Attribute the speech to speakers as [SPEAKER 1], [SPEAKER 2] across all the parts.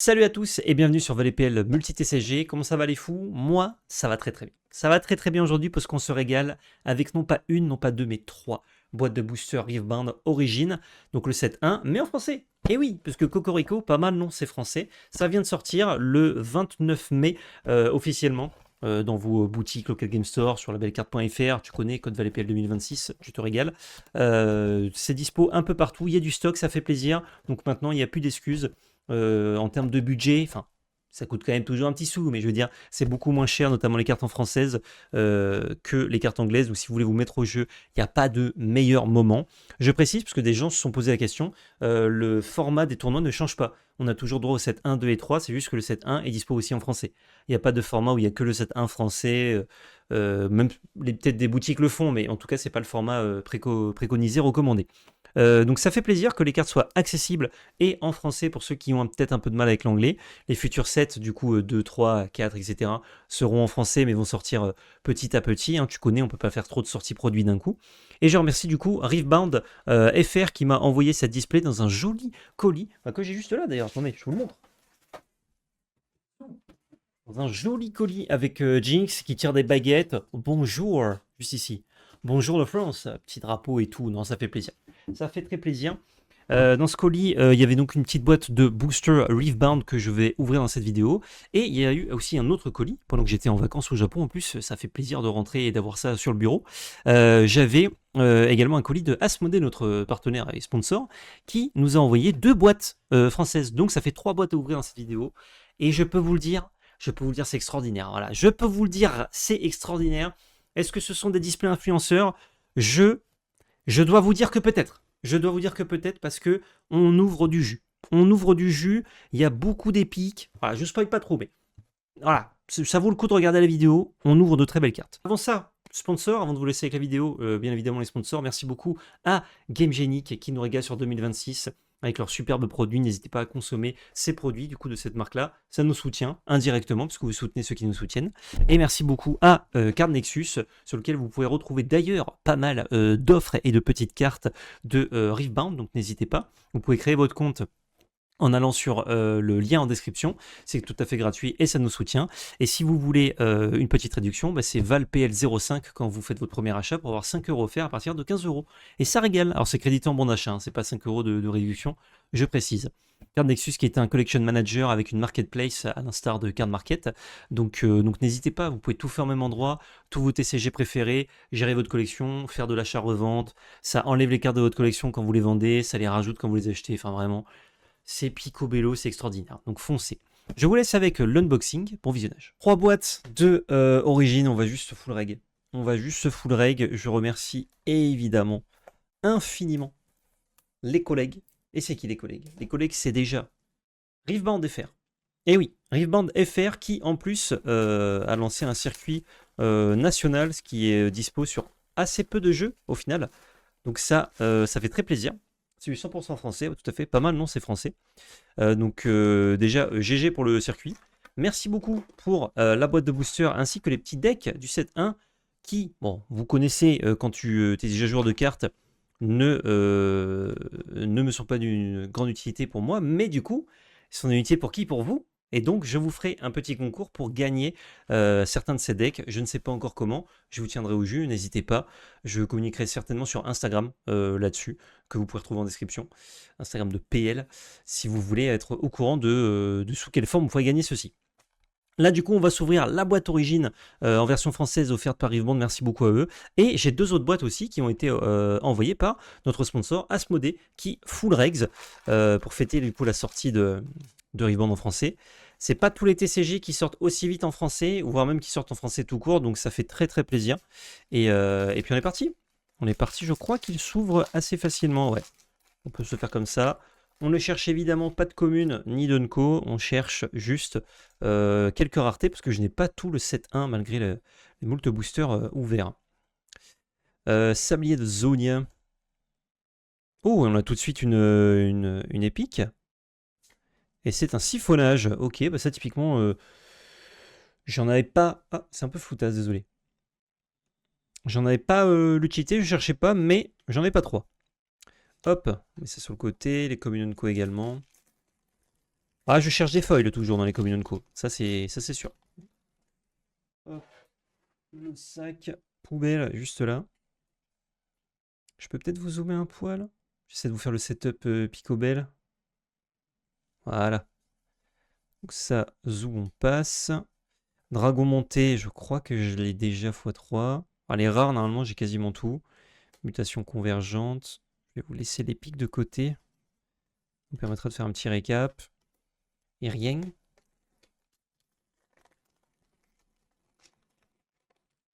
[SPEAKER 1] Salut à tous et bienvenue sur ValetPL Multi-TCG. Comment ça va les fous? Moi, ça va très très bien. Ça va très très bien aujourd'hui parce qu'on se régale avec non pas une, non pas deux, mais trois boîtes de booster Riftbound Origin. Donc le set 1, mais en français. Et oui, parce que Cocorico, pas mal, non, c'est français. Ça vient de sortir le 29 mai officiellement. Dans vos boutiques Local Game Store, sur labelcard.fr, tu connais, code ValetPL 2026, tu te régales. C'est dispo un peu partout, il y a du stock, ça fait plaisir. Donc maintenant, il n'y a plus d'excuses. En termes de budget, enfin, ça coûte quand même toujours un petit sou, mais je veux dire, c'est beaucoup moins cher, notamment les cartes en française, que les cartes anglaises, ou si vous voulez vous mettre au jeu, il n'y a pas de meilleur moment. Je précise, parce que des gens se sont posé la question, le format des tournois ne change pas. On a toujours droit au set 1, 2 et 3, c'est juste que le set 1 est dispo aussi en français. Il n'y a pas de format où il n'y a que le set 1 français, même peut-être des boutiques le font, mais en tout cas, c'est pas le format préconisé, recommandé. Donc ça fait plaisir que les cartes soient accessibles et en français pour ceux qui ont peut-être un peu de mal avec l'anglais. Les futurs sets, du coup 2, 3, 4, etc., seront en français mais vont sortir petit à petit. Hein. Tu connais, on ne peut pas faire trop de sorties produits d'un coup. Et je remercie du coup Riftbound FR qui m'a envoyé cette display dans un joli colis, que j'ai juste là d'ailleurs. Attendez, je vous le montre. Dans un joli colis avec Jinx qui tire des baguettes. Bonjour, juste ici. Bonjour la France, petit drapeau et tout. Non, ça fait plaisir. Ça fait très plaisir. Dans ce colis, il y avait donc une petite boîte de booster Riftbound que je vais ouvrir dans cette vidéo. Et il y a eu aussi un autre colis, pendant que j'étais en vacances au Japon. En plus, ça fait plaisir de rentrer et d'avoir ça sur le bureau. J'avais également un colis de Asmodee, notre partenaire et sponsor, qui nous a envoyé deux boîtes françaises. Donc ça fait trois boîtes à ouvrir dans cette vidéo. Et je peux vous le dire, c'est extraordinaire. Voilà, je peux vous le dire, c'est extraordinaire. Est-ce que ce sont des displays influenceurs? je, je dois vous dire que peut-être. Je dois vous dire que peut-être parce que on ouvre du jus. On ouvre du jus, il y a beaucoup d'épiques. Voilà, je ne spoil pas trop, mais voilà, ça vaut le coup de regarder la vidéo. On ouvre de très belles cartes. Avant ça, sponsor, avant de vous laisser avec la vidéo, bien évidemment les sponsors, merci beaucoup à GameGenic qui nous régale sur 2026 avec leurs superbes produits. N'hésitez pas à consommer ces produits du coup de cette marque-là. Ça nous soutient indirectement parce que vous soutenez ceux qui nous soutiennent. Et merci beaucoup à Card Nexus sur lequel vous pouvez retrouver d'ailleurs pas mal d'offres et de petites cartes de Riftbound. Donc n'hésitez pas. Vous pouvez créer votre compte en allant sur le lien en description. C'est tout à fait gratuit et ça nous soutient. Et si vous voulez une petite réduction, c'est ValPL05 quand vous faites votre premier achat pour avoir 5 euros offerts à partir de 15 euros. Et ça régale. Alors c'est crédité en bon d'achat, hein, c'est pas 5 euros de réduction, je précise. Card Nexus qui est un collection manager avec une marketplace à l'instar de Card Market. Donc n'hésitez pas, vous pouvez tout faire au même endroit, tous vos TCG préférés, gérer votre collection, faire de l'achat-revente. Ça enlève les cartes de votre collection quand vous les vendez, ça les rajoute quand vous les achetez. Enfin vraiment, c'est picobello, c'est extraordinaire. Donc foncez. Je vous laisse avec l'unboxing pour visionnage. Trois boîtes de Origin, on va juste se full reg. On va juste se full reg. Je remercie évidemment infiniment les collègues. Et c'est qui les collègues? Les collègues, c'est déjà Riftbound FR. Et oui, Riftbound FR qui en plus a lancé un circuit national, ce qui est dispo sur assez peu de jeux au final. Donc ça fait très plaisir. C'est du 100% français, tout à fait. Pas mal, non, c'est français. Donc déjà, GG pour le circuit. Merci beaucoup pour la boîte de booster ainsi que les petits decks du set 1 qui, bon, vous connaissez quand tu es déjà joueur de cartes, ne me sont pas d'une grande utilité pour moi, mais du coup, ils sont d'une utilité pour qui? Pour vous. Et donc, je vous ferai un petit concours pour gagner certains de ces decks. Je ne sais pas encore comment. Je vous tiendrai au jus, n'hésitez pas. Je communiquerai certainement sur Instagram là-dessus, que vous pouvez retrouver en description. Instagram de PL, si vous voulez être au courant de sous quelle forme vous pouvez gagner ceci. Là, du coup, on va s'ouvrir la boîte origine en version française offerte par Riftbound. Merci beaucoup à eux. Et j'ai deux autres boîtes aussi qui ont été envoyées par notre sponsor Asmodee qui full regs pour fêter du coup la sortie de Riftbound en français. C'est pas tous les TCG qui sortent aussi vite en français, voire même qui sortent en français tout court, donc ça fait très très plaisir. Et puis on est parti. On est parti, je crois qu'il s'ouvre assez facilement, ouais. On peut se faire comme ça. On ne cherche évidemment pas de commune ni de Nco, on cherche juste quelques raretés parce que je n'ai pas tout le set 1 malgré les moult boosters ouverts. Sablier de Zonia. Oh, on a tout de suite une épique. Et c'est un siphonnage. Ok, bah ça typiquement, j'en avais pas... Ah, c'est un peu floutasse, désolé. J'en avais pas l'utilité, je cherchais pas, mais j'en ai pas trois. Hop, mais c'est sur le côté, les communes Co également. Ah, je cherche des foils toujours dans les communion co. Ça, c'est sûr. Hop, le sac poubelle, juste là. Je peux peut-être vous zoomer un poil. J'essaie de vous faire le setup picobel. Voilà. Donc ça, zoom, on passe. Dragon monté, je crois que je l'ai déjà x3. Ah, les rares, normalement, j'ai quasiment tout. Mutation convergente. Je vais vous laisser les pics de côté. Ça me permettra de faire un petit récap. Et rien.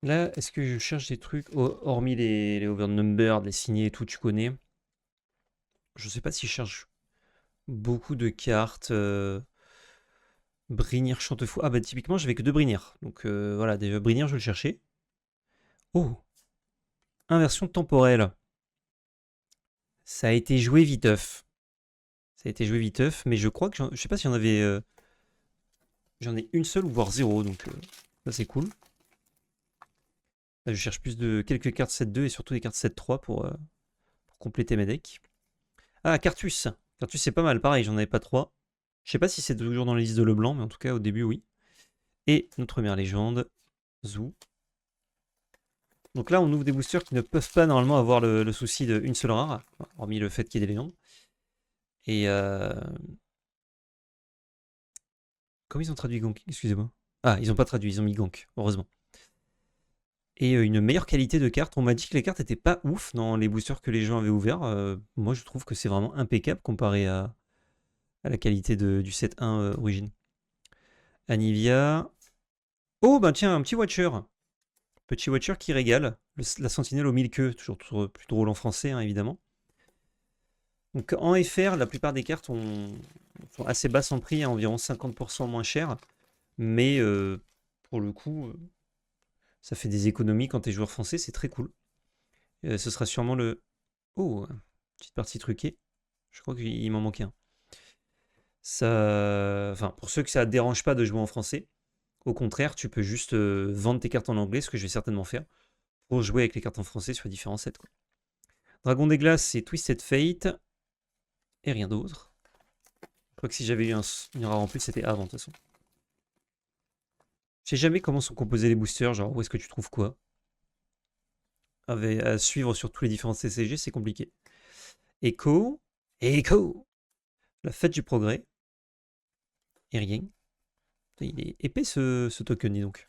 [SPEAKER 1] Là, est-ce que je cherche des trucs, hormis les overnumbered, les signés et tout, tu connais. Je sais pas si je cherche beaucoup de cartes. Brinir Chantefou. Ah bah typiquement, j'avais que 2 Brinir. Donc voilà, déjà Brinir, je vais le chercher. Oh, inversion temporelle. Ça a été joué viteuf. Ça a été joué viteuf, mais je crois que je sais pas s'il y en avait. J'en ai une seule ou voire zéro, donc ça c'est cool. Là, je cherche plus de quelques cartes 7-2 et surtout des cartes 7-3 pour compléter mes decks. Ah, Cartus. Cartus c'est pas mal, pareil, j'en avais pas 3. Je sais pas si c'est toujours dans la liste de Leblanc, mais en tout cas au début oui. Et notre première légende, Zou. Donc là, on ouvre des boosters qui ne peuvent pas normalement avoir le souci d'une seule rare, hormis le fait qu'il y ait des légendes. Et comment ils ont traduit Gank? Excusez-moi. Ah, ils n'ont pas traduit, ils ont mis Gank, heureusement. Et une meilleure qualité de cartes. On m'a dit que les cartes n'étaient pas ouf dans les boosters que les gens avaient ouverts. Moi, je trouve que c'est vraiment impeccable comparé à la qualité du set 1 origine. Anivia. Oh, bah tiens, un petit Watcher. Petit Watcher qui régale. La sentinelle aux 1000 queues, toujours plus drôle en français, hein, évidemment. Donc en FR, la plupart des cartes sont assez basses en prix, à environ 50% moins cher. Mais pour le coup, ça fait des économies quand tu es joueur français, c'est très cool. Ce sera sûrement le... Oh, petite partie truquée. Je crois qu'il m'en manquait un. Ça... Enfin, pour ceux que ça ne dérange pas de jouer en français, au contraire, tu peux juste vendre tes cartes en anglais, ce que je vais certainement faire, pour jouer avec les cartes en français sur différents sets, quoi. Dragon des Glaces, c'est Twisted Fate. Et rien d'autre. Je crois que si j'avais eu une rare en plus, c'était avant, de toute façon. Je sais jamais comment sont composés les boosters, genre où est-ce que tu trouves quoi. À suivre sur tous les différents CCG, c'est compliqué. Echo. Echo. La fête du progrès. Et rien. Il est épais ce token, dis donc.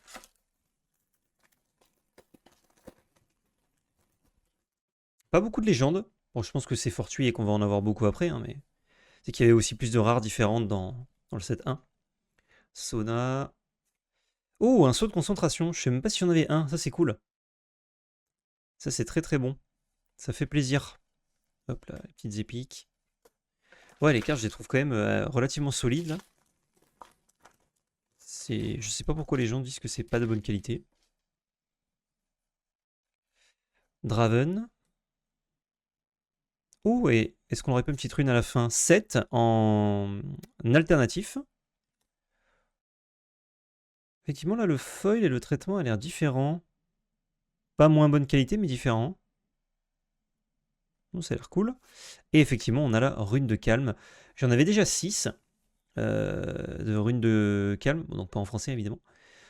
[SPEAKER 1] Pas beaucoup de légendes. Bon, je pense que c'est fortuit et qu'on va en avoir beaucoup après, hein, mais c'est qu'il y avait aussi plus de rares différentes dans le set 1. Sona. Oh, un saut de concentration. Je sais même pas si y en avait un. Ça, c'est cool. Ça, c'est très très bon. Ça fait plaisir. Hop là, les petites épiques. Ouais, les cartes, je les trouve quand même relativement solides, là. Je sais pas pourquoi les gens disent que c'est pas de bonne qualité. Draven. Oh, et est-ce qu'on aurait pas une petite rune à la fin? 7 en alternatif. Effectivement, là, le foil et le traitement a l'air différent. Pas moins bonne qualité, mais différent. Bon, ça a l'air cool. Et effectivement, on a la rune de calme. J'en avais déjà 6 de rune de calme. Bon, donc pas en français, évidemment.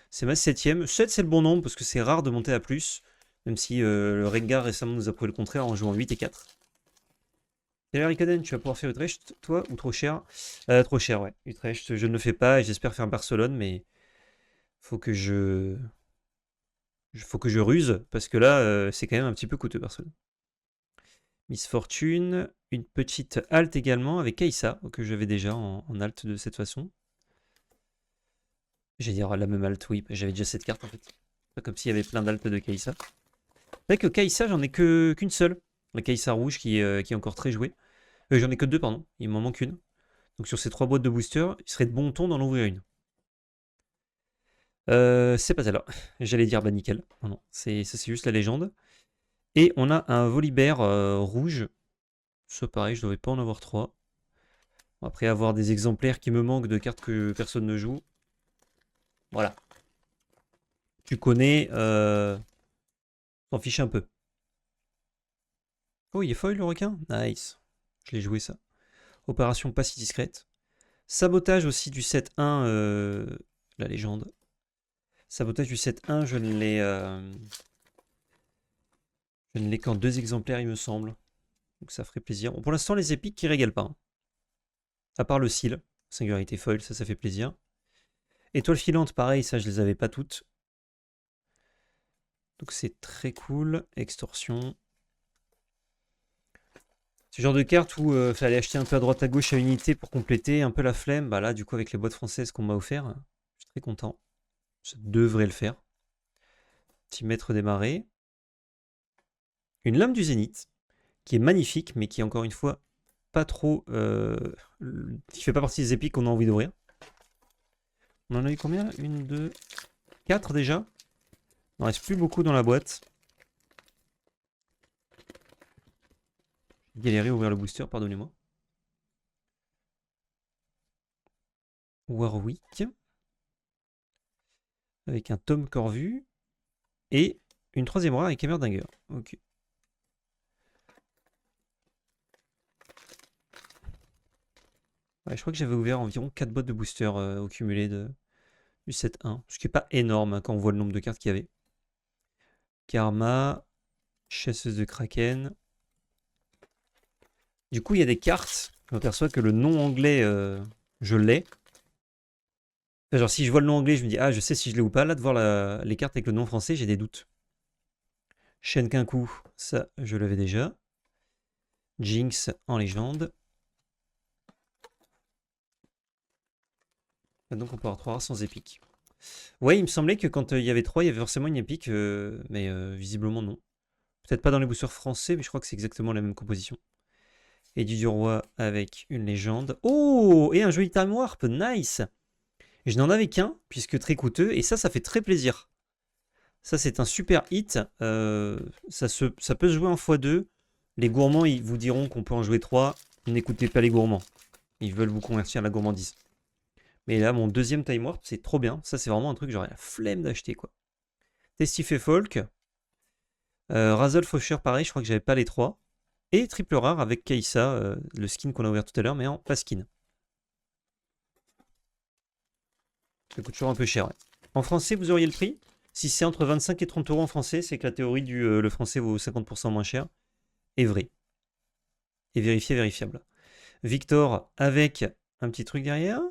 [SPEAKER 1] C'est ma 7ème. 7, c'est le bon nombre, parce que c'est rare de monter à plus. Même si le Rengar récemment nous a prouvé le contraire en jouant 8 et 4. Salut Rikoden, tu vas pouvoir faire Utrecht, toi, ou trop cher? Trop cher, ouais. Utrecht, je ne le fais pas et j'espère faire Barcelone, mais faut que je ruse, parce que là, c'est quand même un petit peu coûteux, Barcelone. Miss Fortune, une petite halte également avec Kaisa, que j'avais déjà en halte de cette façon. J'allais dire la même halte, oui, j'avais déjà cette carte en fait. Pas comme s'il y avait plein d'haltes de Kaisa. C'est vrai que Kaisa, j'en ai qu'une seule. La Kaisa rouge qui est encore très jouée. J'en ai que 2, pardon. Il m'en manque une. Donc sur ces 3 boîtes de booster, il serait de bon ton d'en ouvrir une. C'est pas celle-là. J'allais dire bah nickel. Non, non, ça c'est juste la légende. Et on a un Volibear rouge. Ça pareil, je devrais pas en avoir 3. Après avoir des exemplaires qui me manquent de cartes que personne ne joue. Voilà. Tu connais, t'en fiches un peu. Oh, il est foil le requin? Nice. Je l'ai joué ça. Opération pas si discrète. Sabotage aussi du 7-1, la légende. Sabotage du 7-1, je ne l'ai qu'en 2 exemplaires, il me semble. Donc ça ferait plaisir. Bon, pour l'instant, les épiques qui régalent pas, hein. À part le seal, singularité foil, ça fait plaisir. Étoile filante, pareil, ça je les avais pas toutes. Donc c'est très cool. Extorsion. Ce genre de carte où il fallait acheter un peu à droite à gauche à unité pour compléter un peu la flemme. Bah là, du coup, avec les boîtes françaises qu'on m'a offert, je suis très content. Ça devrait le faire. Petit maître des marais. Une lame du zénith, qui est magnifique, mais qui est encore une fois pas trop... qui fait pas partie des épiques qu'on a envie d'ouvrir. On en a eu combien? 1, 2, 4 déjà. Il n'en reste plus beaucoup dans la boîte. J'ai galéré à ouvrir le booster, pardonnez-moi. Warwick. Avec un Tom Corvu. Et une troisième rare avec Emerdinger. Ok. Ouais, je crois que j'avais ouvert environ 4 boîtes de booster au cumulé du 7-1. Ce qui n'est pas énorme hein, quand on voit le nombre de cartes qu'il y avait. Karma. Chasseuse de Kraken. Du coup, il y a des cartes. Je m'aperçois que le nom anglais, je l'ai. Enfin, genre, si je vois le nom anglais, je me dis, ah, je sais si je l'ai ou pas. Là, de voir les cartes avec le nom français, j'ai des doutes. Shenkenku, ça, je l'avais déjà. Jinx en légende. Et donc, on peut avoir 3 rares sans épique. Ouais, il me semblait que quand il y avait 3, il y avait forcément une épique, mais visiblement non. Peut-être pas dans les boosters français, mais je crois que c'est exactement la même composition. Et du roi avec une légende. Oh, et un joli Time Warp, nice. Je n'en avais qu'un, puisque très coûteux, et ça fait très plaisir. Ça, c'est un super hit. Ça peut se jouer en x2. Les gourmands, ils vous diront qu'on peut en jouer 3. N'écoutez pas les gourmands. Ils veulent vous convertir à la gourmandise. Mais là, mon deuxième Time Warp, c'est trop bien. Ça, c'est vraiment un truc, j'aurais la flemme d'acheter, quoi. Testifé Folk. Razzle Faucheur, pareil, je crois que j'avais pas les 3. Et triple rare avec Kaisa, le skin qu'on a ouvert tout à l'heure, mais en pas skin. Ça coûte toujours un peu cher, ouais. En français, vous auriez le prix? Si c'est entre 25 et 30 euros en français, c'est que la théorie du le français vaut 50% moins cher est vraie. Et vérifié, vérifiable. Victor avec un petit truc derrière.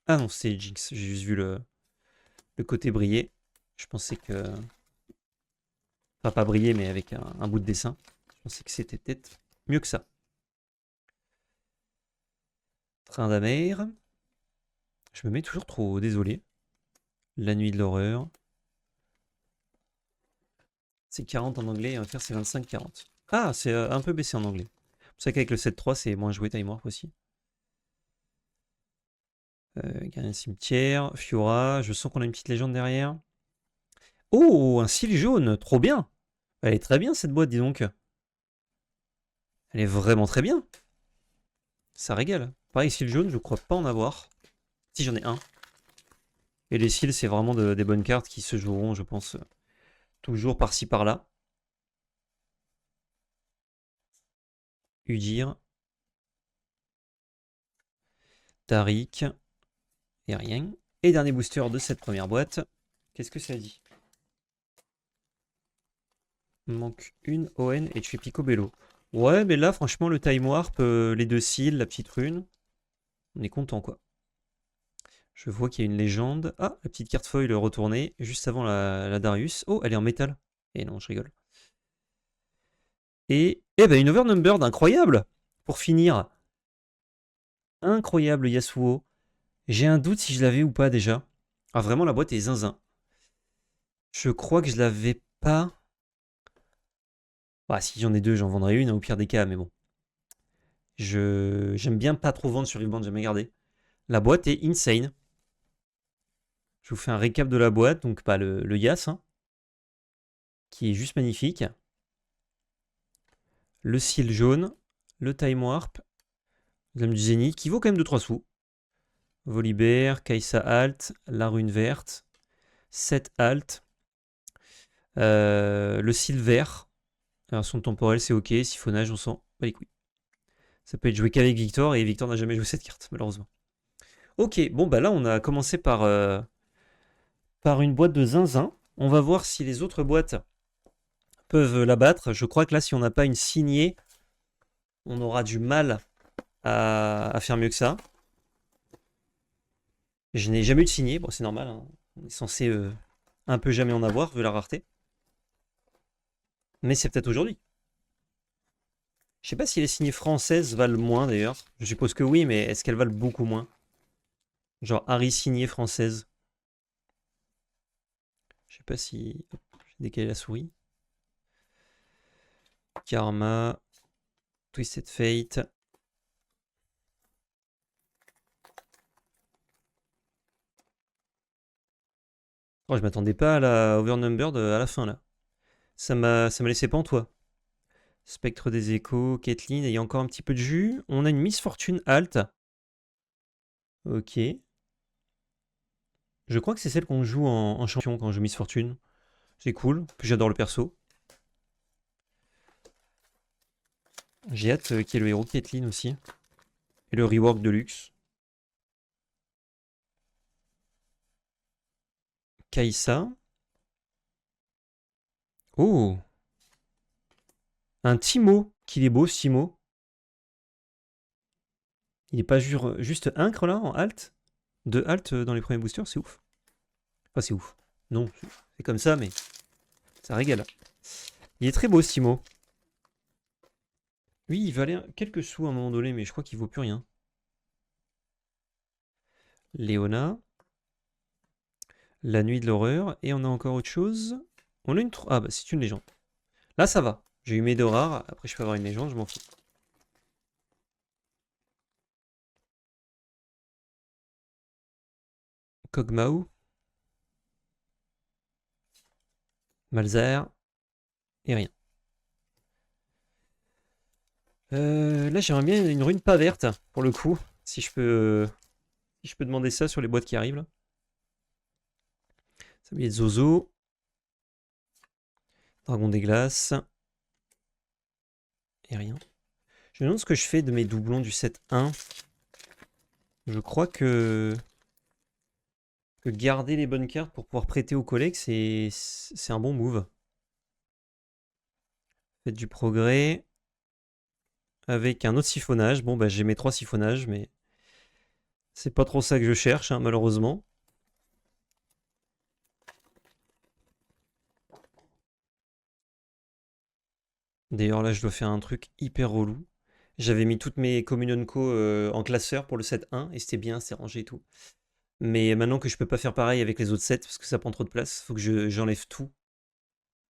[SPEAKER 1] Ah non, c'est Jinx. J'ai juste vu le côté briller. Je pensais que... Enfin, pas briller, mais avec un bout de dessin. Je pensais que c'était peut-être mieux que ça. Train d'Amer. Je me mets toujours trop, désolé. La nuit de l'horreur. C'est 40 en anglais et on va faire c'est 25-40. Ah, c'est un peu baissé en anglais. C'est pour ça qu'avec le 7-3, c'est moins joué Time Warp aussi. Gardien cimetière, Fiora, je sens qu'on a une petite légende derrière. Oh, un cil jaune, trop bien. Elle est très bien cette boîte, dis donc. Elle est vraiment très bien. Ça régale. Pareil, cil jaune, je crois pas en avoir. Si, j'en ai un. Et les cils, c'est vraiment des bonnes cartes qui se joueront, je pense, toujours par-ci par-là. Udir. Tariq. Et rien. Et dernier booster de cette première boîte. Qu'est-ce que ça dit? Il manque une ON et tu fais Picobello. Ouais, mais là, franchement, le Time Warp, les 2 cils, la petite rune, on est content, quoi. Je vois qu'il y a une légende. Ah, la petite carte foil retournée, juste avant la Darius. Oh, elle est en métal. Et non, je rigole. Et, eh ben, une Overnumbered, incroyable. Pour finir. Incroyable, Yasuo. J'ai un doute si je l'avais ou pas, déjà. Ah, vraiment, la boîte est zinzin. Je crois que je l'avais pas. Ah, si j'en ai 2, j'en vendrai une, hein, au pire des cas, mais bon. J'aime bien pas trop vendre sur Rebound, j'aime bien garder. La boîte est insane. Je vous fais un récap de la boîte, donc pas le Yas, hein, qui est juste magnifique. Le cil jaune, le Time Warp, l'âme du Zénith, qui vaut quand même 2-3 sous. Volibear, Kaisa Alt, la rune verte, 7 Alt, le cil vert, version temporelle c'est ok, siphonnage on sent pas les couilles. Ça peut être joué qu'avec Victor, et Victor n'a jamais joué cette carte, malheureusement. Ok, bon bah là on a commencé par une boîte de zinzin. On va voir si les autres boîtes peuvent la battre. Je crois que là, si on n'a pas une signée, on aura du mal à faire mieux que ça. Je n'ai jamais eu de signée, bon c'est normal, hein. On est censé un peu jamais en avoir, vu la rareté. Mais c'est peut-être aujourd'hui. Je sais pas si les signées françaises valent moins d'ailleurs. Je suppose que oui, mais est-ce qu'elles valent beaucoup moins? Genre Harry signée française. Je sais pas si... Hop, j'ai décalé la souris. Karma. Twisted Fate. Oh, je m'attendais pas à la Overnumbered à la fin là. Ça m'a laissé pantois. Spectre des échos, Kathleen, il y a encore un petit peu de jus. On a une Miss Fortune Alt. Ok. Je crois que c'est celle qu'on joue en champion quand je joue Miss Fortune. C'est cool. Puis j'adore le perso. J'ai hâte qu'il y ait le héros Kathleen aussi. Et le rework de luxe. Kaisa. Oh! Un Timo. Qu'il est beau, ce Timo. Il est pas juste incre là, en alt? De alt dans les premiers boosters, c'est ouf. Enfin, c'est ouf. Non, c'est comme ça, mais ça régale. Il est très beau, ce Timo. Oui, il valait quelques sous à un moment donné, mais je crois qu'il vaut plus rien. Léona. La nuit de l'horreur. Et on a encore autre chose. On a une... Ah bah c'est une légende. Là ça va. J'ai eu mes deux rares. Après je peux avoir une légende, je m'en fous. Kog'Maw. Malzahar. Et rien. Là j'aimerais bien une rune pas verte. Pour le coup. Si je peux demander ça sur les boîtes qui arrivent là. Ça va être Zozo. Dragon des glaces. Et rien. Je me demande ce que je fais de mes doublons du set 1. Je crois que garder les bonnes cartes pour pouvoir prêter aux collègues, c'est un bon move. Faites du progrès. Avec un autre siphonnage. Bon, bah j'ai mes 3 siphonnages, mais c'est pas trop ça que je cherche, hein, malheureusement. D'ailleurs, là, je dois faire un truc hyper relou. J'avais mis toutes mes Communion Co en classeur pour le set 1, et c'était bien, c'est rangé et tout. Mais maintenant que je peux pas faire pareil avec les autres sets, parce que ça prend trop de place, faut que j'enlève tout.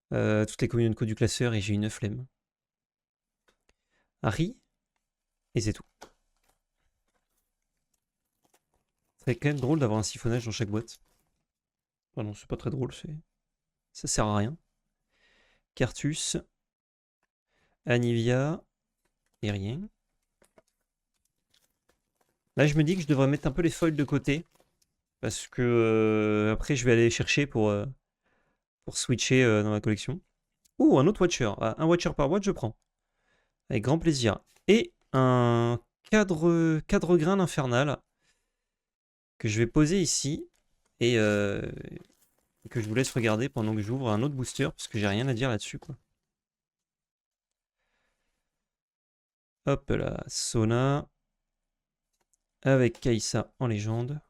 [SPEAKER 1] Toutes les Communion Co du classeur, et j'ai une flemme. Harry, et c'est tout. C'est quand même drôle d'avoir un siphonnage dans chaque boîte. Ah non, c'est pas très drôle, ça sert à rien. Cartus, Anivia, et rien. Là, je me dis que je devrais mettre un peu les foils de côté. Parce que après, je vais aller chercher pour switcher dans ma collection. Ouh, un autre Watcher. Ah, un Watcher par boîte, je prends. Avec grand plaisir. Et un cadre grain infernal que je vais poser ici. Et que je vous laisse regarder pendant que j'ouvre un autre booster. Parce que j'ai rien à dire là-dessus, quoi. Hop là, Sona. Avec Kaisa en légende.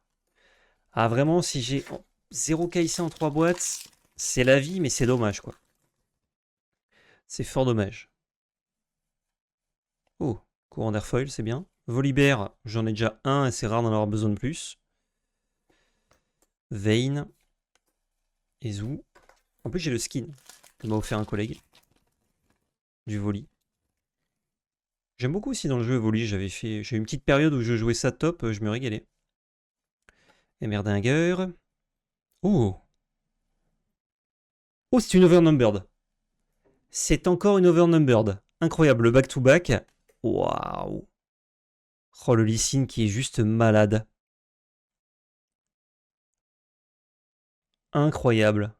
[SPEAKER 1] Ah, vraiment, si j'ai 0 Kaisa en 3 boîtes, c'est la vie, mais c'est dommage, quoi. C'est fort dommage. Oh, courant d'airfoil, c'est bien. Volibear, j'en ai déjà un et c'est rare d'en avoir besoin de plus. Vayne. Ezu. En plus, j'ai le skin que m'a offert un collègue. Du Voli. J'aime beaucoup aussi dans le jeu Voli. J'ai eu une petite période où je jouais ça top, je me régalais. Emerdinger. Oh. Oh, c'est une overnumbered. C'est encore une overnumbered. Incroyable, le back-to-back. Waouh. Oh, le Lee Sin qui est juste malade. Incroyable.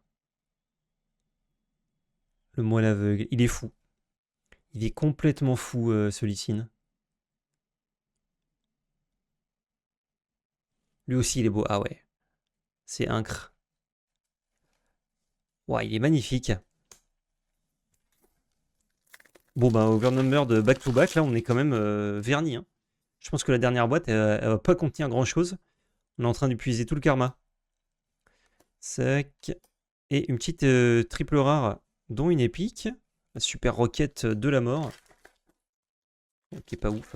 [SPEAKER 1] Le moine aveugle. Il est fou. Il est complètement fou, ce Lee Sin. Lui aussi, il est beau. Ah ouais. C'est incre. Ouais, il est magnifique. Bon, bah, Overnumber de back to back, là, on est quand même verni. Hein. Je pense que la dernière boîte, elle va pas contenir grand chose. On est en train d'épuiser tout le karma. Sac. Et une petite triple rare, dont une épique. La super roquette de la mort. Qui est pas ouf.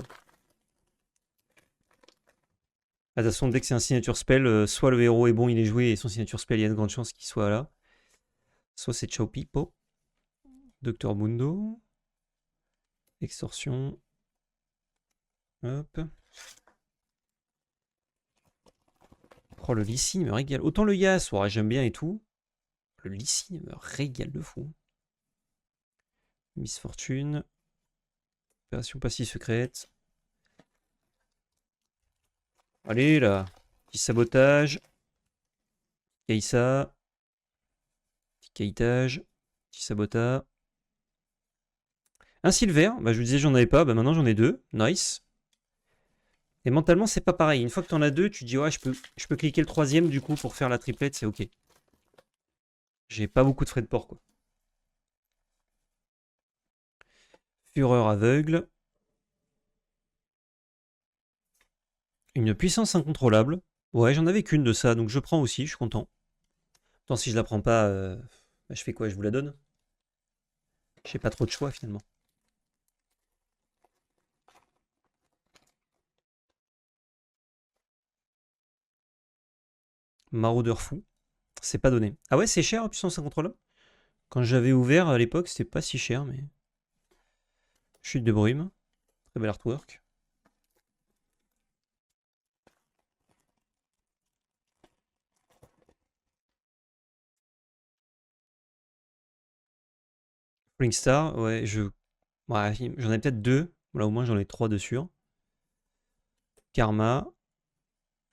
[SPEAKER 1] Ah, de toute façon, dès que c'est un signature spell, soit le héros est bon, il est joué, et son signature spell, il y a de grandes chances qu'il soit là. Soit c'est Ciao Pipo. Docteur Mundo. Extorsion. Hop. Oh, le Lysine me régale. Autant le Yas, ouais, j'aime bien et tout. Le Lysine me régale de fou. Miss Fortune. Opération passive secrète. Allez, là. Petit sabotage. Kaïsa. Petit caïtage. Petit sabotage. Un silver. Bah, je vous disais, j'en avais pas. Bah, maintenant, j'en ai deux. Nice. Et mentalement, c'est pas pareil. Une fois que t'en as deux, tu te dis, ouais, je peux cliquer le troisième du coup pour faire la triplette, c'est ok. J'ai pas beaucoup de frais de port, quoi. Fureur aveugle. Une puissance incontrôlable. Ouais, j'en avais qu'une de ça, donc je prends aussi, je suis content. Tant si je la prends pas, bah, je fais quoi? Je vous la donne? J'ai pas trop de choix finalement. Maraudeur fou. C'est pas donné. Ah ouais, c'est cher, puissance incontrôlable? Quand j'avais ouvert à l'époque, c'était pas si cher, mais... Chute de brume. Très bel artwork. Falling Star, ouais, ouais, j'en ai peut-être deux. Là, au moins, j'en ai trois dessus. Karma.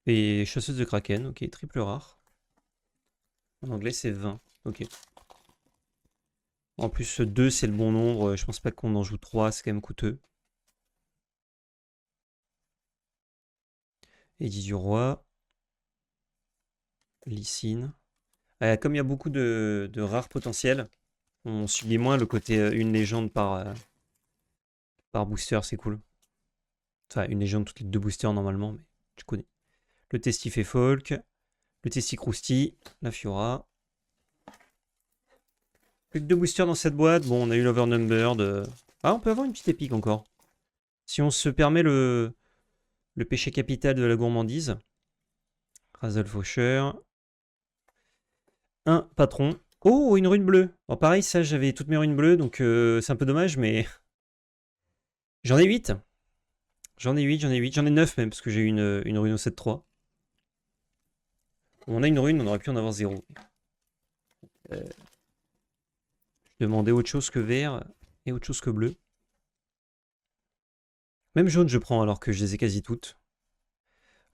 [SPEAKER 1] Et chasseuse de Kraken, ok, triple rare. En anglais, c'est 20. Ok. En plus, 2, c'est le bon nombre. Je pense pas qu'on en joue 3, c'est quand même coûteux. Édit du roi. Lysine. Comme il y a beaucoup de rares potentiels, on subit moins le côté une légende par booster, c'est cool. Enfin, une légende toutes les deux boosters normalement, mais tu connais. Le Testif et Folk. Le Testi Crousti. La Fiora. Plus que deux boosters dans cette boîte. Bon, on a eu l'Overnumbered. Ah, on peut avoir une petite épique encore. Si on se permet le péché capital de la gourmandise. Razzle Faucheur. Un patron. Oh, une rune bleue. Bon, pareil, ça, j'avais toutes mes runes bleues, donc c'est un peu dommage, mais... J'en ai 8. J'en ai 8, j'en ai 8. J'en ai 9 même, parce que j'ai eu une rune au 7-3. On a une rune, on aurait pu en avoir 0. Je demandais autre chose que vert et autre chose que bleu. Même jaune, je prends, alors que je les ai quasi toutes.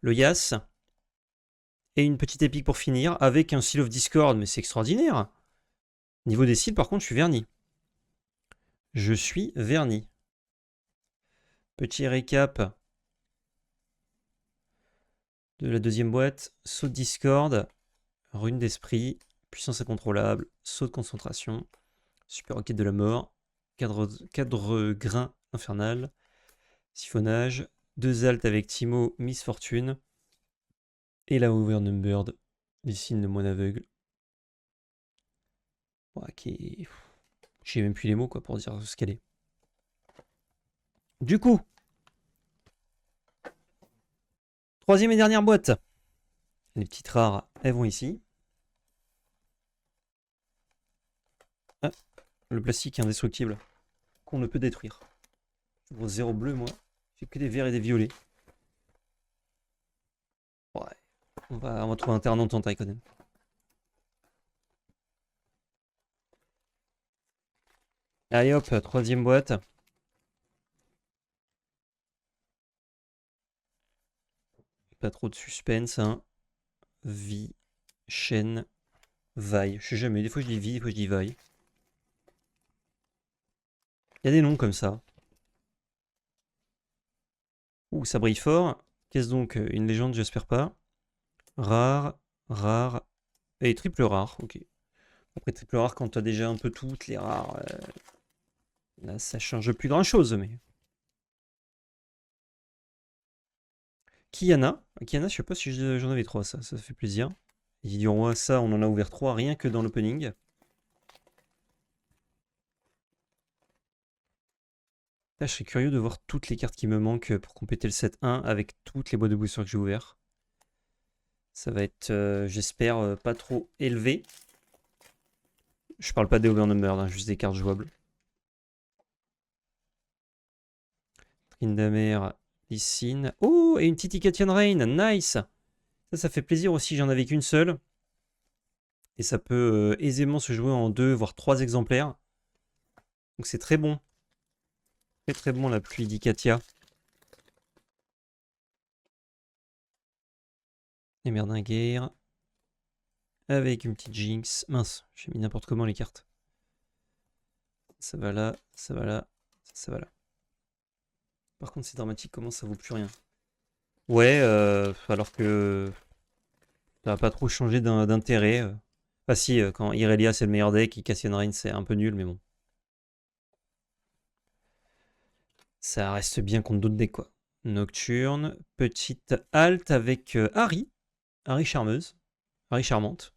[SPEAKER 1] Le Yas. Et une petite épique pour finir, avec un Seal of Discord, mais c'est extraordinaire. Niveau des seals, par contre, je suis verni. Je suis verni. Petit récap de la deuxième boîte. Saut de Discord, rune d'esprit, puissance incontrôlable, saut de concentration, super roquette de la mort, cadre grain infernal, siphonnage, 2 altes avec Timo, Miss Fortune, et la Overnumbered, les signes de moine aveugle. Ouais, qui... J'ai même plus les mots quoi, pour dire ce qu'elle est. Du coup, troisième et dernière boîte. Les petites rares, elles vont ici. Ah, le plastique indestructible qu'on ne peut détruire. Gros 0 bleu, moi. J'ai que des verts et des violets. Ouais. On va trouver un terrain d'entente avec Conan. Allez hop, troisième boîte. Pas trop de suspense, hein. Vie, chaîne, vaille. Je sais jamais, des fois je dis vie, des fois je dis vaille. Il y a des noms comme ça. Ouh, ça brille fort. Qu'est-ce donc? Une légende, j'espère pas. Rare, rare et triple rare. Ok. Après triple rare, quand t'as déjà un peu toutes les rares, là ça change plus grand chose. Mais Kiana, Kiana, je sais pas si j'en avais 3, ça fait plaisir. Il du roi, ça, on en a ouvert 3 rien que dans l'opening. Là, je serais curieux de voir toutes les cartes qui me manquent pour compléter le set 1 avec toutes les boîtes de boosters que j'ai ouvertes. Ça va être, j'espère, pas trop élevé. Je parle pas des overnumbered, hein, juste des cartes jouables. Tryndamere, Lysine. Oh, et une petite Icatian Rain, nice! Ça fait plaisir aussi, j'en avais qu'une seule. Et ça peut aisément se jouer en 2, voire 3 exemplaires. Donc c'est très bon. Très très bon la pluie d'Icatia. Et Merdinguer. Avec une petite Jinx. Mince, j'ai mis n'importe comment les cartes. Ça va là, ça va là, ça va là. Par contre c'est dramatique, comment ça vaut plus rien. Ouais, alors que ça n'a pas trop changé d'intérêt. Enfin si, quand Irelia c'est le meilleur deck et Cassian Rain c'est un peu nul, mais bon. Ça reste bien contre d'autres decks quoi. Nocturne, petite halte avec Harry. Harry charmeuse. Harry charmante.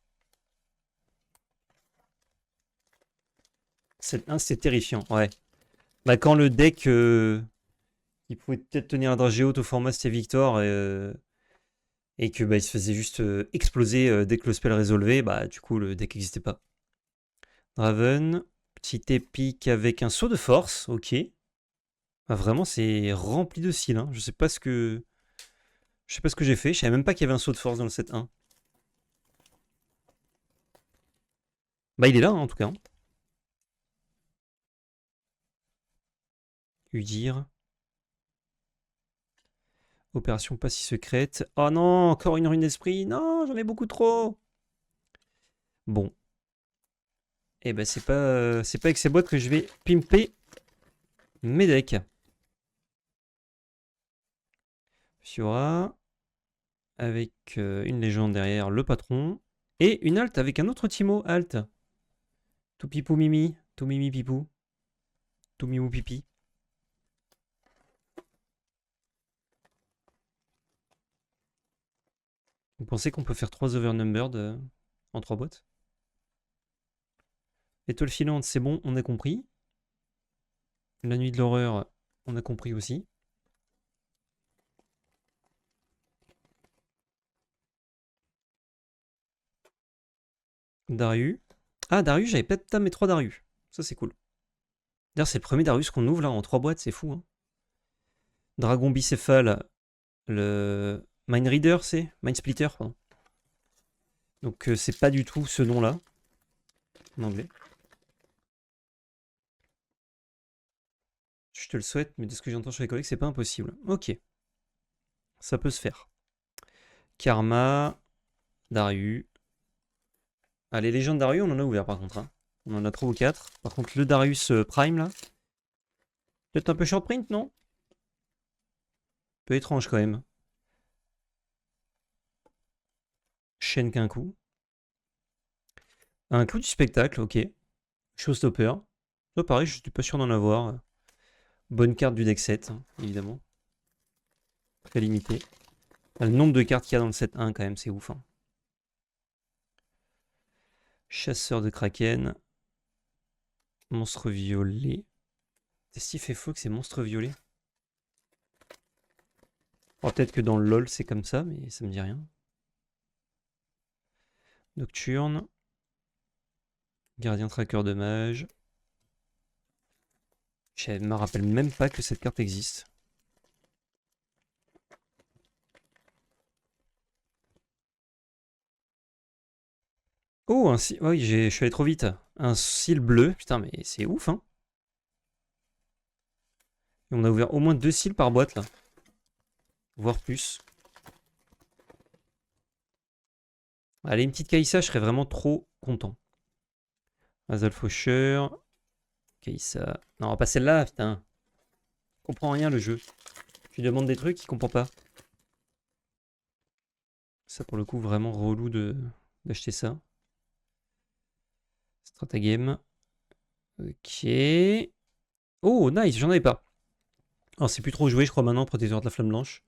[SPEAKER 1] C'est terrifiant, ouais. Bah quand le deck qui pouvait peut-être tenir un dragée haute au format c'était Victor et que bah, il se faisait juste exploser dès que le spell résolvait, bah du coup le deck n'existait pas. Draven, petite épique avec un saut de force, ok. Bah, vraiment c'est rempli de cils, hein. Je sais pas ce que j'ai fait, je savais même pas qu'il y avait un saut de force dans le set 1. Bah il est là hein, en tout cas. Udir. Opération pas si secrète. Oh non, encore une rune d'esprit. Non, j'en ai beaucoup trop. Bon. Et ben c'est pas avec ces boîtes que je vais pimper mes decks. Fiora. Avec une légende derrière le patron. Et une halte avec un autre Timo. Halte. Tout pipou mimi. Tout mimi pipou. Tout mimou pipi. Vous pensez qu'on peut faire 3 overnumbered en 3 boîtes? Étoile filante, c'est bon, on a compris. La nuit de l'horreur, on a compris aussi. Darius. Ah, Darius, j'avais peut-être mes 3 Darius. Ça, c'est cool. D'ailleurs, c'est le premier Darius qu'on ouvre là en 3 boîtes, c'est fou. Hein. Dragon bicéphale, le Mind Reader, c'est Mind Splitter, pardon. Donc, c'est pas du tout ce nom-là en anglais. Je te le souhaite, mais de ce que j'entends chez les collègues, c'est pas impossible. Ok. Ça peut se faire. Karma, Darius. Ah, les légendes Darius, on en a ouvert par contre. Hein. On en a 3 ou 4. Par contre, le Darius Prime là. Peut-être un peu short print, non? Peu étrange quand même. Chaîne qu'un coup. Un clou du spectacle, ok. Showstopper. Ça pareil, je suis pas sûr d'en avoir. Bonne carte du deck 7, hein, évidemment. Très limité. Le nombre de cartes qu'il y a dans le set 1 quand même, c'est ouf. Hein. Chasseur de Kraken. Monstre violet. Testif et Fox c'est monstre violet. Oh, peut-être que dans le LoL c'est comme ça, mais ça me dit rien. Nocturne. Gardien tracker de mage. Je me rappelle même pas que cette carte existe. Oh, un cil... Oui, je suis allé trop vite. Un cil bleu. Putain, mais c'est ouf, hein. Et on a ouvert au moins 2 cils par boîte, là. Voire plus. Allez, une petite Kaïssa, je serais vraiment trop content. Azal Faucheur. Kaïssa. Non, pas celle-là, putain. Il comprend rien, le jeu. Tu lui demandes des trucs, il comprend pas. Ça, pour le coup, vraiment relou d'acheter ça. Stratagame. Ok. Oh, nice, j'en avais pas. Alors, c'est plus trop joué, je crois, maintenant, Protecteur de la Flamme Blanche.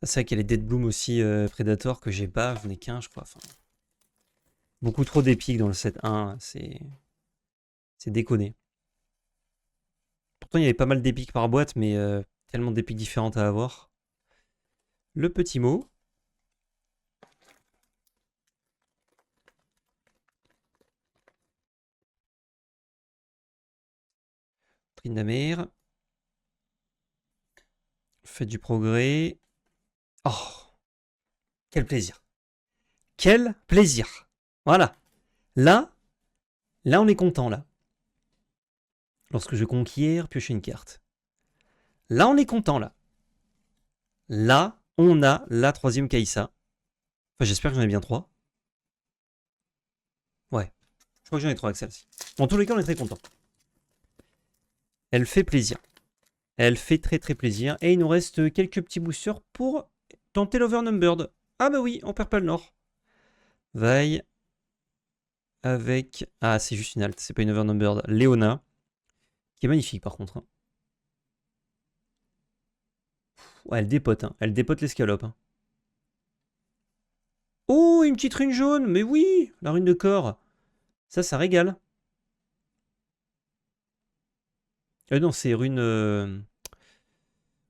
[SPEAKER 1] Ah, c'est vrai qu'il y a les Dead Bloom aussi, Predator, que j'ai pas. J'en ai qu'un, je crois. Enfin, beaucoup trop d'épiques dans le set 1. C'est déconné. Pourtant, il y avait pas mal d'épiques par boîte, mais tellement d'épiques différentes à avoir. Le petit mot. Tryndamere. Faites du progrès. Oh, quel plaisir. Quel plaisir. Voilà. Là, on est content, là. Lorsque je conquiers, piocher une carte. Là, on est content, là. Là, on a la 3e Kai'Sa. Enfin, j'espère que j'en ai bien 3. Ouais. Je crois que j'en ai 3 avec celle-ci. En tous les cas, on est très content. Elle fait plaisir. Elle fait très très plaisir. Et il nous reste quelques petits boosters pour tenter l'Overnumbered. Ah bah oui, on perd pas le Nord. Vaille. Avec... Ah, c'est juste une alt, c'est pas une Overnumbered. Léona. Qui est magnifique par contre. Hein. Ouais, elle dépote. Hein. Elle dépote l'escalope. Hein. Oh, une petite rune jaune. Mais oui, la rune de corps. Ça régale. Non, c'est rune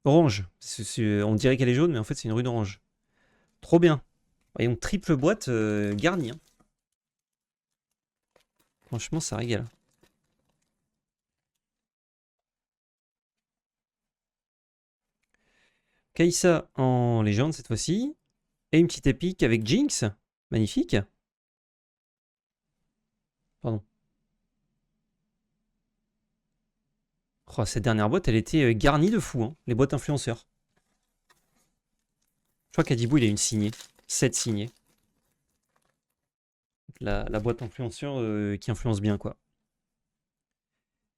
[SPEAKER 1] orange. On dirait qu'elle est jaune, mais en fait, c'est une rune orange. Trop bien. Voyons, triple boîte garnie. Hein. Franchement, ça régale. Kai'Sa en légende cette fois-ci. Et une petite épique avec Jinx. Magnifique. Pardon. Oh, cette dernière boîte, elle était garnie de fou. Hein, les boîtes influenceurs. Je crois qu'Adibou, il a une signée. 7 signées. La boîte influenceur qui influence bien, quoi.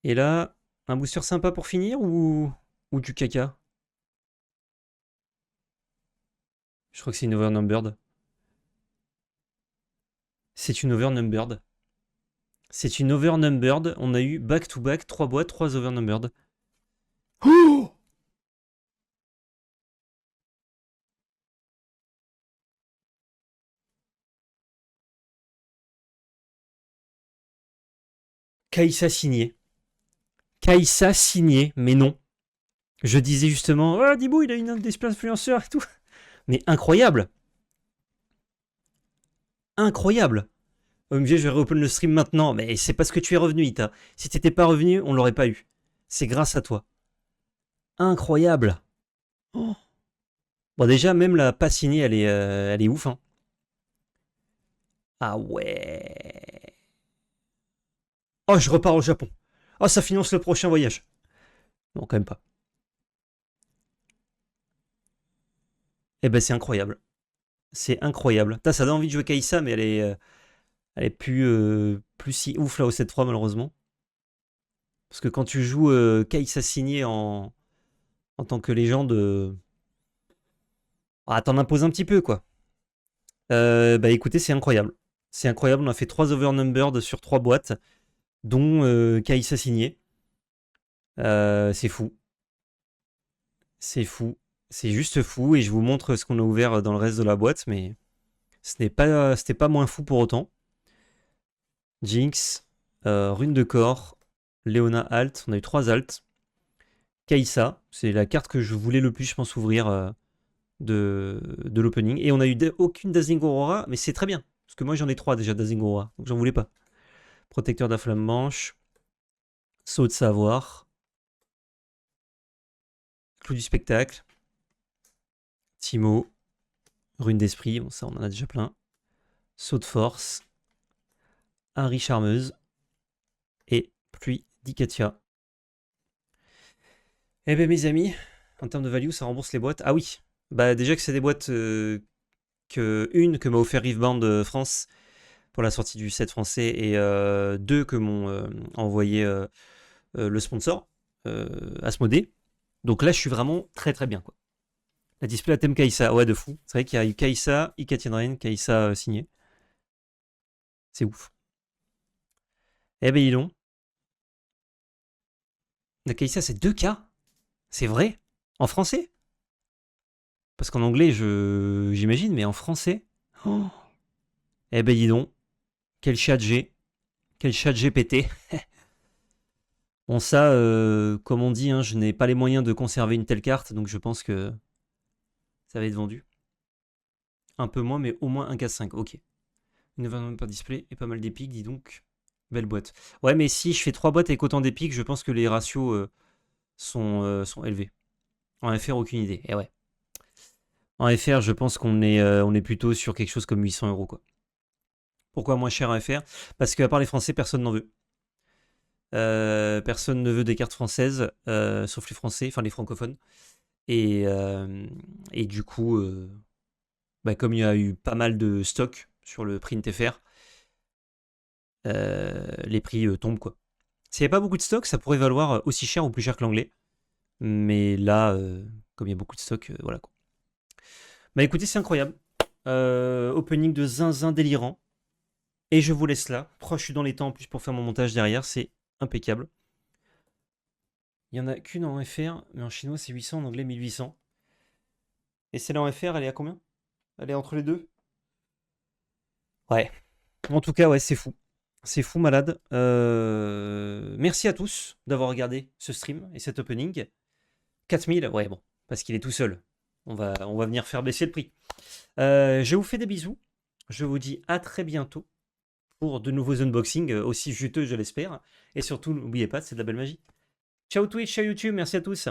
[SPEAKER 1] Et là, un booster sympa pour finir ou du caca? Je crois que c'est une overnumbered. C'est une overnumbered. C'est une overnumbered. On a eu back-to-back 3 boîtes, 3 overnumbered. Oh, Kai'Sa signé. Kai'Sa signé, mais non. Je disais justement, ah, Dibou, il a une display influenceur et tout. Mais incroyable. Incroyable. OMG, je vais reopen le stream maintenant. Mais c'est parce que tu es revenu, Ita. Si t'étais pas revenu, on l'aurait pas eu. C'est grâce à toi. Incroyable. Oh. Bon, déjà, même la pas signée, elle est ouf. Hein. Ah ouais. Oh, je repars au Japon. Oh, ça finance le prochain voyage. Non, quand même pas. Eh ben, c'est incroyable. C'est incroyable. Ça donne envie de jouer Kai'Sa, mais elle est plus si ouf là au 7-3, malheureusement. Parce que quand tu joues Kai'Sa signé en tant que légende, t'en imposes un petit peu, quoi. Bah écoutez, c'est incroyable. C'est incroyable, on a fait 3 overnumbered sur 3 boîtes, dont Kai'Sa signé. C'est fou. C'est fou. C'est juste fou, et je vous montre ce qu'on a ouvert dans le reste de la boîte, mais c'était pas moins fou pour autant. Jinx, Rune de Corps, Léona Alt, on a eu 3 Alt. Kai'Sa, c'est la carte que je voulais le plus, je pense, ouvrir de l'opening. Et on a eu aucune Dazzling Aurora, mais c'est très bien, parce que moi j'en ai 3 déjà Dazzling Aurora, donc j'en voulais pas. Protecteur de la Flamme Blanche, Saut de Savoir, Clou du Spectacle, Timo, Rune d'Esprit, bon ça on en a déjà plein, Saut de Force, Harry Charmeuse et Pluie d'Ikatia. Eh ben mes amis, en termes de value, ça rembourse les boîtes. Ah oui, bah déjà que c'est des boîtes que m'a offert Riveband France pour la sortie du set français et 2 que m'ont envoyé le sponsor, Asmodée. Donc là, je suis vraiment très très bien, quoi. La display à thème Kaisa. Ouais, de fou. C'est vrai qu'il y a eu Kaisa, Ika Tienren, Kaisa signé. C'est ouf. Eh ben, dis donc. La Kaisa, c'est 2K. C'est vrai? En français? Parce qu'en anglais, j'imagine, mais en français? Oh. Eh ben, dis donc. Quel chat G. Quel chat GPT. Bon, ça, comme on dit, hein, je n'ai pas les moyens de conserver une telle carte, donc je pense que ça va être vendu. Un peu moins, mais au moins un K5. Ok. Une 20 par display et pas mal d'épiques, dis donc. Belle boîte. Ouais, mais si je fais 3 boîtes avec autant d'épiques, je pense que les ratios sont élevés. En FR, aucune idée. Et ouais. En FR, je pense on est plutôt sur quelque chose comme 800 euros, quoi. Pourquoi moins cher en FR? Parce qu'à part les Français, personne n'en veut. Personne ne veut des cartes françaises, sauf les Français, enfin les francophones. Et du coup, bah, comme il y a eu pas mal de stock sur le print FR, les prix tombent, quoi. S'il n'y avait pas beaucoup de stock, ça pourrait valoir aussi cher ou plus cher que l'anglais. Mais là, comme il y a beaucoup de stock, voilà, quoi. Bah écoutez, c'est incroyable. Opening de zinzin délirant. Et je vous laisse là. Je suis dans les temps en plus pour faire mon montage derrière. C'est impeccable. Il n'y en a qu'une en FR, mais en chinois c'est 800, en anglais 1800. Et celle-là en FR, elle est à combien? Elle est entre les deux? Ouais. En tout cas, ouais, c'est fou. C'est fou, malade. Merci à tous d'avoir regardé ce stream et cet opening. 4000, ouais, bon, parce qu'il est tout seul. On va venir faire baisser le prix. Je vous fais des bisous. Je vous dis à très bientôt pour de nouveaux unboxings aussi juteux, je l'espère. Et surtout, n'oubliez pas, c'est de la belle magie. Ciao Twitch, ciao YouTube, merci à tous.